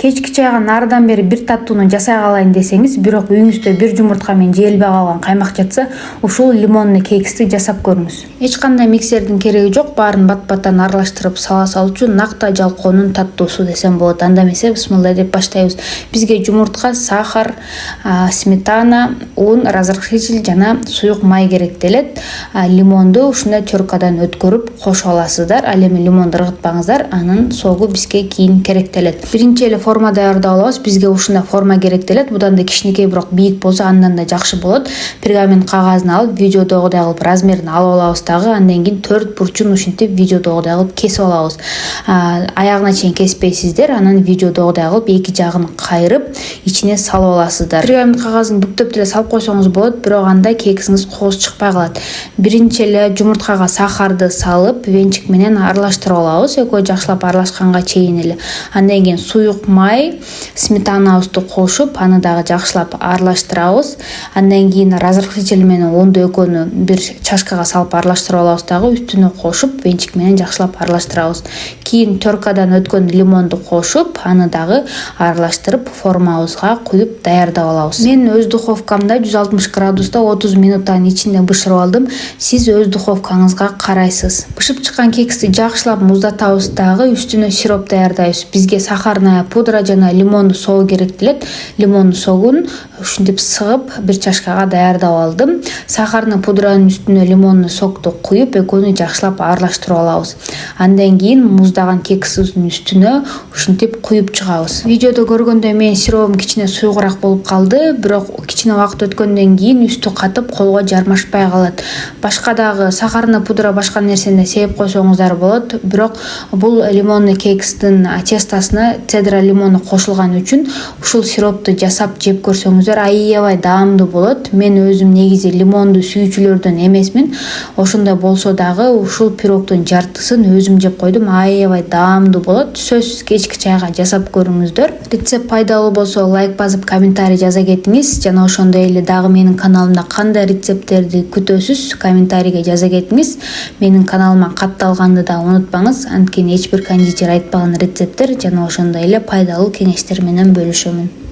Кечки чайга нардан бери бир таттууну жасай калайын десеңиз, бирок үйүңүздө бир жумуртка менен жеэлбей калган каймак жатса, ушул лимонный кексти жасап көрүңүз. Эч кандай миксердин кереги жок, баарын бат-баттан аралаштырып сала салчу накта жалкоонун таттуусу десем болот. Анда эмесе бисмилла деп баштайбыз. Бизге жумуртка, сахар, сметана, ун, разрыхлитель жана суюк май керектелет. Лимонду ушундай теркадан өткөрүп кошо аласыздар. Ал эми лимонду ыргытпаңыздар, анын согу бизге кийин керектелет. Биринчи эле форма даярдап алабыз. Бизге ушундай форма керектелет. Будан да кичинекей бирок бийик болсо андан да жакшы болот. Пергамент кагазын алып, видеодогудай кылып размерин алып алабыз дагы. Андан кийин 4 бурчун ушинтип видеодогудай кылып кесип алабыз. Аягына чейин кеспейсиздер, анан видеодогудай кылып эки жагын кайрып, ичине салып аласыздар. Пергамент кагазын бүктөп деле салып койсоңуз болот, бирок анда кексиңиз кооз чыкпай калат. Биринчи эле жумурткага сахарды салып, венчик менен аралаштырып алабыз. Экөө жакшылап аралашканга чейин эле. Андан кийин суюк май, сметанабызды кошуп, аны дагы жакшылап аралаштырабыз. Андан кийин разрыхлитель менен унду экөөнү бир чашкага салып аралаштырып алабыз дагы, үстүнө кошуп, венчик менен жакшылап аралаштырабыз. Кийин теркадан өткөн лимонду кошуп, аны дагы аралаштырып, формабызга куюп даярдап алабыз. Мен өз духовкамда 160 градуста 30 минуттан ичинде бышырып алдым. Сиз өз духовкаңызга карайсыз. Бышып чыккан кексти жакшылап муздатабыз дагы, үстүнө сироп даярдайбыз. Бизге сахарная пудра жана лимонду согу керектелет. Лимонду согун ушинтип сыгып бир чашкага даярдап алдым. Сахарный пудранын үстүнө лимонный сокту куюп, экөөнү жакшылап аралаштырып алабыз. Андан кийин муздаган кексибиздин үстүнө ушинтип куюп чыгабыз. Видеодо көргөндөй менин сиробум кичине суюгураак болуп калды, бирок кичине убакыт өткөндөн кийин үстү катып колго жармашпай калат. Башка дагы сахарный пудра башка нерсени сееп койсоңуздар болот, бирок бул лимонный кекстин тестосуна цедра лимону кошулган үчүн ушул сиропту жасап жеп көрсөңүздөр аябай даамдуу болот. Мен өзүм негизи лимонду сүйүүчүлөрдөн эмесмин. Ошондой болсо дагы ушул пирогдун жартысын өзүм жеп койдум. Аябай даамдуу болот. Сөзсүз кечки чайга жасап көрүңүздөр. Рецепт пайдалуу болсо лайк басып, комментарий жаза кетиңиз. Жана ошондой эле дагы менин каналымда кандай рецепттерди күтөсүз, комментарийге жаза кетиңиз. Менин каналыма катталганды да унутпаңыз. Анткени эч бир кондитер айтпаган рецепттер жана ошондой эле пайдалуу кеңештер менен бөлүшөмүн.